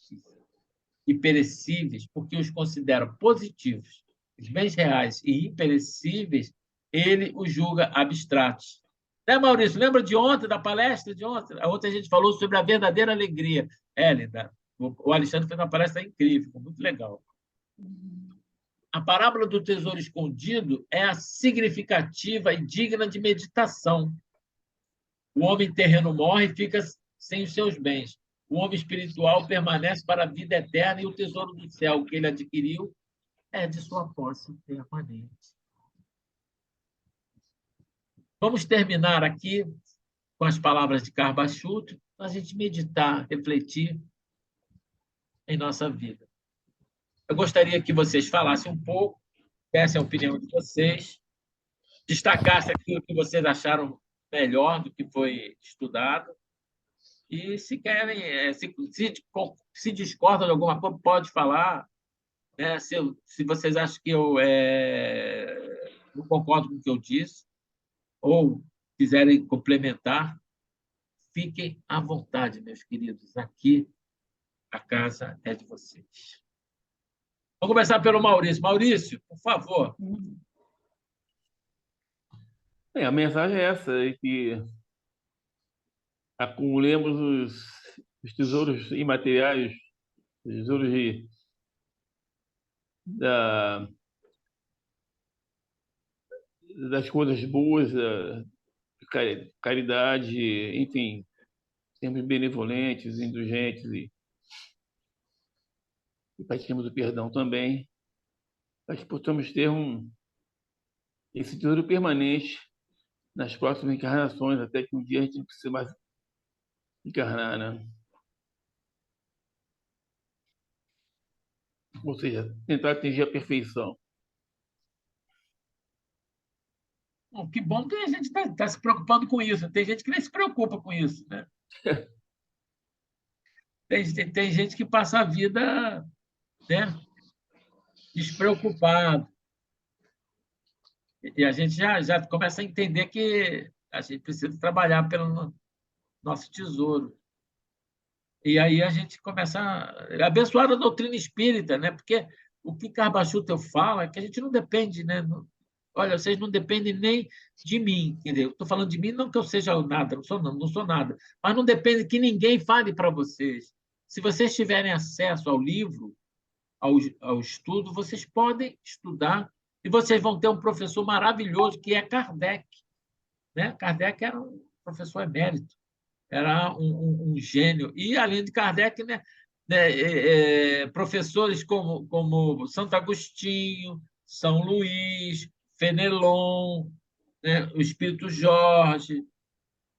e perecíveis, porque os considera positivos. Os bens reais e imperecíveis, ele os julga abstratos. Né, Maurício? Lembra de ontem, da palestra de ontem? Ontem a gente falou sobre a verdadeira alegria. Linda. O Alexandre fez uma palestra incrível, muito legal. A parábola do tesouro escondido é a significativa e digna de meditação. O homem terreno morre e fica sem os seus bens. O homem espiritual permanece para a vida eterna e o tesouro do céu que ele adquiriu é de sua posse permanente. Vamos terminar aqui com as palavras de Carbachuto, para a gente meditar, refletir em nossa vida. Eu gostaria que vocês falassem um pouco, dessem a opinião de vocês, destacassem aquilo que vocês acharam melhor do que foi estudado, e se querem, se discordam de alguma coisa, pode falar, né? Se vocês acham que eu não concordo com o que eu disse, ou quiserem complementar, fiquem à vontade, meus queridos. Aqui, a casa é de vocês. Vamos começar pelo Maurício. Maurício, por favor. A mensagem é essa, é que acumulemos os tesouros imateriais, os tesouros das coisas boas, caridade, enfim, sermos benevolentes, indulgentes e pratiquemos o perdão também, para que possamos ter esse tesouro permanente nas próximas encarnações, até que um dia a gente não precise mais encarnar, né? Ou seja, tentar atingir a perfeição. Bom, que bom que a gente está se preocupando com isso. Tem gente que nem se preocupa com isso, né? Tem gente que passa a vida, né, despreocupado. E a gente já começa a entender que a gente precisa trabalhar pelo nosso tesouro. E aí a gente começa a abençoar a doutrina espírita, né? Porque o que Carbachuto fala é que a gente não depende, né? Olha, vocês não dependem nem de mim, entendeu? Estou falando de mim, não que eu seja nada, não sou nada, mas não depende que ninguém fale para vocês. Se vocês tiverem acesso ao livro, ao estudo, vocês podem estudar e vocês vão ter um professor maravilhoso que é Kardec, né? Kardec era um professor emérito, era um gênio. E, além de Kardec, né, professores como Santo Agostinho, São Luís, Fenelon, né, o Espírito Jorge,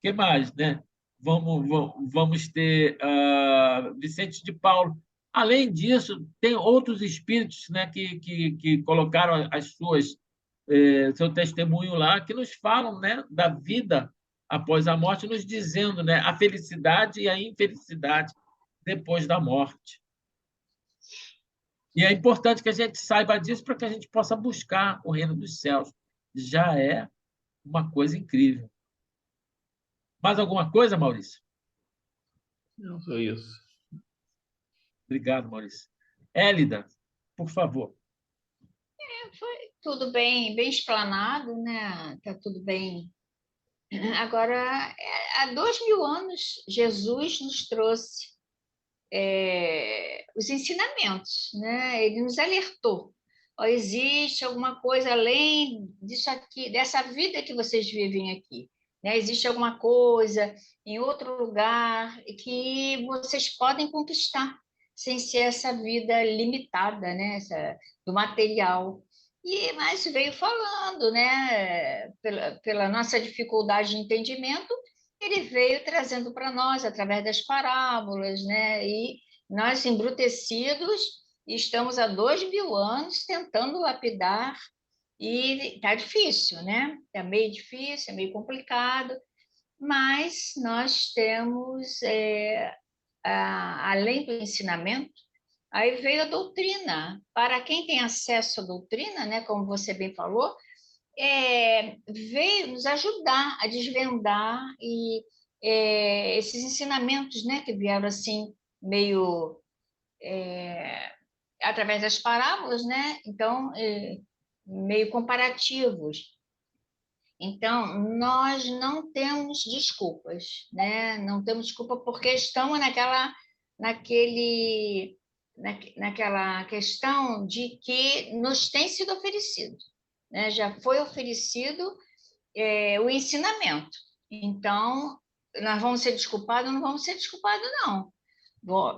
que mais, né? Vamos ter Vicente de Paulo. Além disso, tem outros espíritos, né, que colocaram seu testemunho lá, que nos falam, né, da vida após a morte, nos dizendo, né, a felicidade e a infelicidade depois da morte. E é importante que a gente saiba disso para que a gente possa buscar o reino dos céus. Já é uma coisa incrível. Mais alguma coisa, Maurício? Não, só isso. Obrigado, Maurício. Élida, por favor. Foi tudo bem explanado, né? Está tudo bem. Agora, há 2000 anos, Jesus nos trouxe os ensinamentos, né? Ele nos alertou. Existe alguma coisa além disso aqui, dessa vida que vocês vivem aqui. né? Existe alguma coisa em outro lugar que vocês podem conquistar, sem ser essa vida limitada, né? Do material. Mas veio falando, né? Pela nossa dificuldade de entendimento, ele veio trazendo para nós através das parábolas, né? E nós, embrutecidos, estamos há 2.000 anos tentando lapidar e está difícil, né? Está meio difícil, é meio complicado, mas nós temos, além do ensinamento, aí veio a doutrina. Para quem tem acesso à doutrina, né, como você bem falou, veio nos ajudar a desvendar esses ensinamentos, né, que vieram assim, meio através das parábolas, né? Então, meio comparativos. Então, nós não temos desculpas, né? Não temos desculpa porque estamos naquela questão de que nos tem sido oferecido, né? Já foi oferecido o ensinamento. Então, nós vamos ser desculpados ou não vamos ser desculpados, não.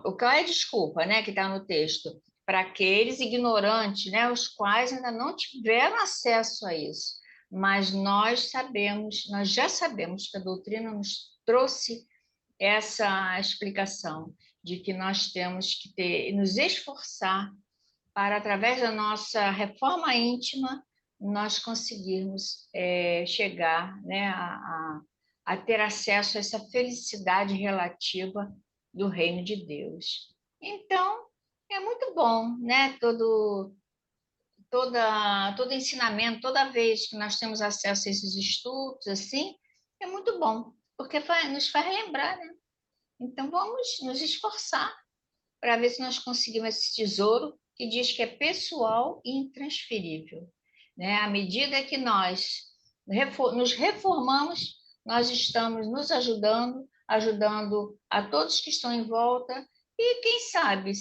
O que é desculpa, né, que está no texto? Para aqueles ignorantes, né, os quais ainda não tiveram acesso a isso. Mas nós já sabemos que a doutrina nos trouxe essa explicação de que nós temos que nos esforçar para, através da nossa reforma íntima, nós conseguirmos chegar, né, a ter acesso a essa felicidade relativa do reino de Deus. Então, é muito bom, né? Todo ensinamento, toda vez que nós temos acesso a esses estudos, assim, é muito bom, porque nos faz lembrar, né? Então, vamos nos esforçar para ver se nós conseguimos esse tesouro que diz que é pessoal e intransferível, né? À medida que nós nos reformamos, nós estamos nos ajudando a todos que estão em volta e, quem sabe,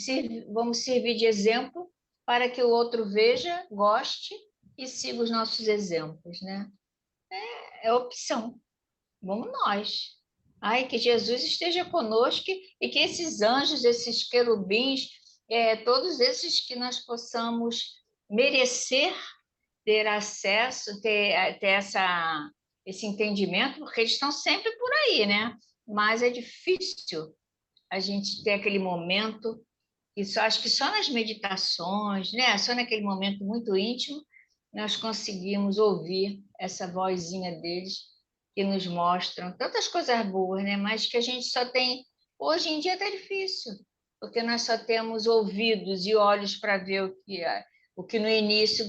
vamos servir de exemplo para que o outro veja, goste e siga os nossos exemplos, né? É opção. Vamos nós. Ai, que Jesus esteja conosco e que esses anjos, esses querubins, todos esses que nós possamos merecer ter acesso, ter esse entendimento, porque eles estão sempre por aí, né? Mas é difícil a gente ter aquele momento, acho que só nas meditações, né? Só naquele momento muito íntimo, nós conseguimos ouvir essa vozinha deles que nos mostram tantas coisas boas, né? Mas que a gente só tem... Hoje em dia está difícil, porque nós só temos ouvidos e olhos para ver o que no início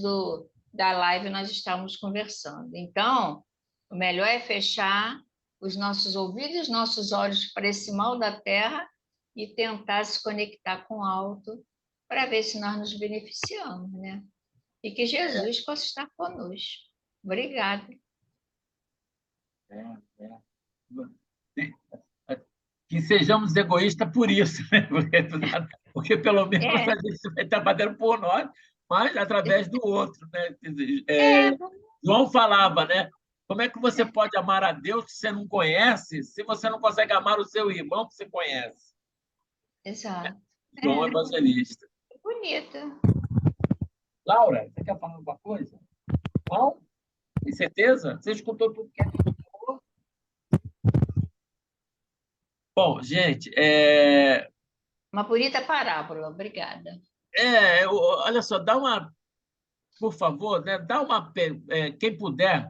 da live nós estávamos conversando. Então, o melhor é fechar os nossos ouvidos e os nossos olhos para esse mal da terra e tentar se conectar com o alto para ver se nós nos beneficiamos, né? E que Jesus possa estar conosco. Obrigada. Que sejamos egoístas por isso, né? Porque pelo menos a gente vai estar batendo por nós, mas através do outro, né? João falava, né? Como é que você pode amar a Deus que você não conhece, se você não consegue amar o seu irmão que você conhece? Exato. João Evangelista. Bonita. Laura, você quer falar alguma coisa? Não? Tem certeza? Você escutou tudo que a gente falou? Bom, gente, Uma bonita parábola, obrigada. olha só, por favor, né, quem puder,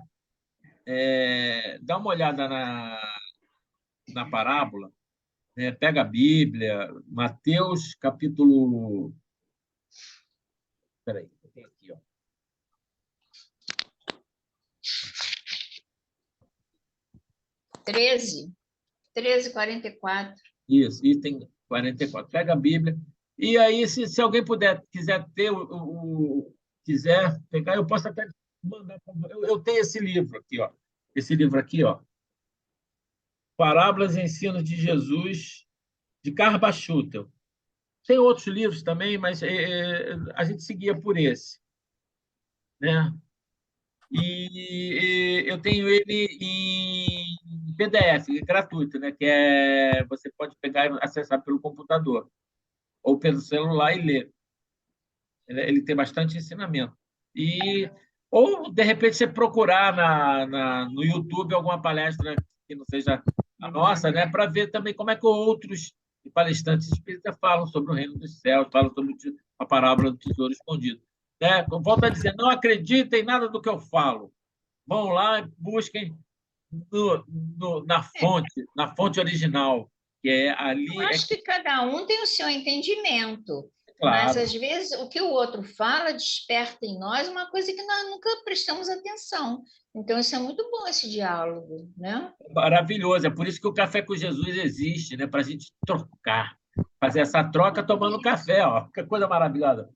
dá uma olhada na parábola, né, pega a Bíblia, Mateus, capítulo... Espera aí, eu tenho aqui, ó. Treze, 44. Isso, item 44. Pega a Bíblia. E aí, se alguém quiser ter quiser pegar, eu posso até mandar. Eu tenho esse livro aqui, ó. Esse livro aqui, ó. Parábolas e Ensinos de Jesus, de Karl Schutel. Tem outros livros também, mas a gente seguia por esse, né? E eu tenho ele PDF, gratuito, né? Que você pode pegar e acessar pelo computador ou pelo celular e ler. Ele tem bastante ensinamento. Ou, de repente, você procurar no YouTube alguma palestra que não seja a nossa, né? Para ver também como é que outros palestrantes espíritas falam sobre o reino dos céus, falam sobre a parábola do tesouro escondido. Né? Volto a dizer, não acreditem em nada do que eu falo. Vão lá e busquem na fonte original, que ali. Eu acho que cada um tem o seu entendimento, mas Claro, às vezes o que o outro fala desperta em nós uma coisa que nós nunca prestamos atenção. Então, isso é muito bom, esse diálogo, né? maravilhoso. É por isso que o Café com Jesus existe, né? Para a gente trocar, fazer essa troca tomando café, ó. Que coisa maravilhosa.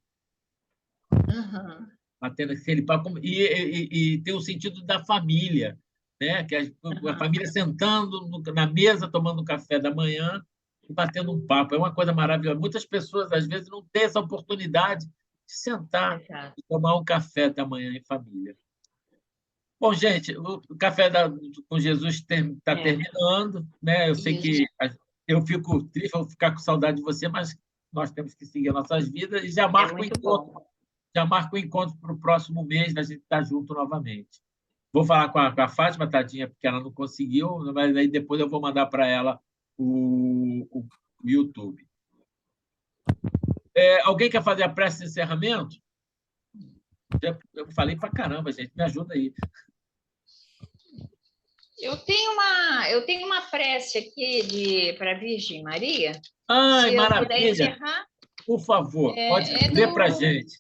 Uhum. Batendo aquele papo. E tem o sentido da família, né? Que a família sentando na mesa, tomando café da manhã e batendo um papo. É uma coisa maravilhosa. Muitas pessoas, às vezes, não têm essa oportunidade de sentar Exato. e tomar um café da manhã em família. Bom, gente, o café com Jesus está terminando, né? Eu sei Isso. que eu fico triste, vou ficar com saudade de você, mas nós temos que seguir nossas vidas e já É marco o muito encontro, bom. já marco o encontro para o próximo mês, a gente estar junto novamente. Vou falar com a Fátima, tadinha, porque ela não conseguiu, mas aí depois eu vou mandar para ela o YouTube. Alguém quer fazer a prece de encerramento? Eu falei para caramba, gente, me ajuda aí. Eu tenho uma prece aqui para a Virgem Maria. Ai, Se eu puder maravilha! encerrar, Por favor, pode é, ler para a gente.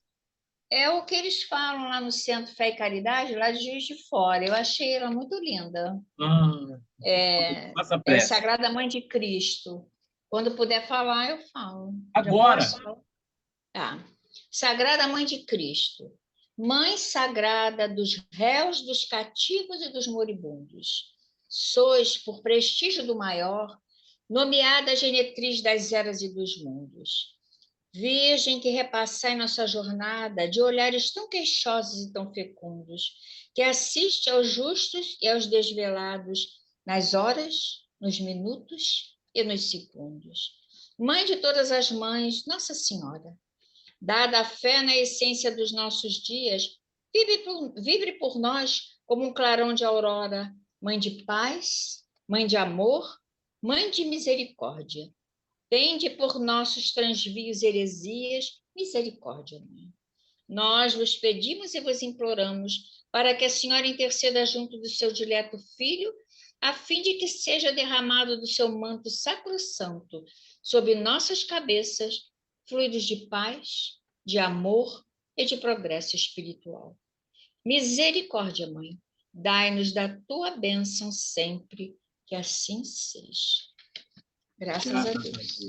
é o que eles falam lá no Centro Fé e Caridade, lá de Juiz de Fora. Eu achei ela muito linda. Faça a É prece. Sagrada Mãe de Cristo. Quando puder falar, eu falo. Já Agora, posso falar? Tá. Sagrada Mãe de Cristo, Mãe sagrada dos réus, dos cativos e dos moribundos, sois, por prestígio do maior, nomeada genetriz das eras e dos mundos. Virgem que repassai nossa jornada de olhares tão queixosos e tão fecundos, que assiste aos justos e aos desvelados nas horas, nos minutos e nos segundos. Mãe de todas as mães, Nossa Senhora, dada a fé na essência dos nossos dias, vibre por nós como um clarão de aurora, mãe de paz, mãe de amor, mãe de misericórdia. Tende por nossos transvios e heresias, misericórdia, mãe. Nós vos pedimos e vos imploramos para que a Senhora interceda junto do seu dileto Filho, a fim de que seja derramado do seu manto sacrossanto sobre nossas cabeças fluidos de paz, de amor e de progresso espiritual. Misericórdia, Mãe, dai-nos da tua bênção sempre, que assim seja. Graças a Deus.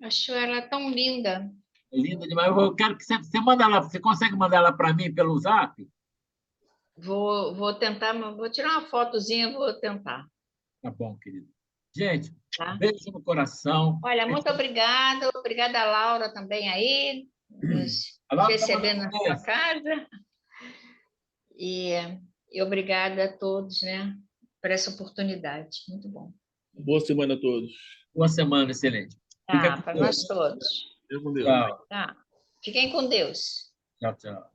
Acho ela tão linda. É linda demais. Eu quero que você manda ela. Você consegue mandar ela para mim pelo Zap? Vou tentar, vou tirar uma fotozinha, vou tentar. Tá bom, querido. Gente, Tá? beijo no coração. Olha, muito obrigada. Obrigada, Laura, também aí, nos recebendo na sua casa. E obrigada a todos, né, por essa oportunidade. Muito bom. Boa semana a todos. Boa semana, excelente. Tá, para nós todos. Fica com Deus. Tchau. Tá. Fiquem com Deus. Tchau, tchau.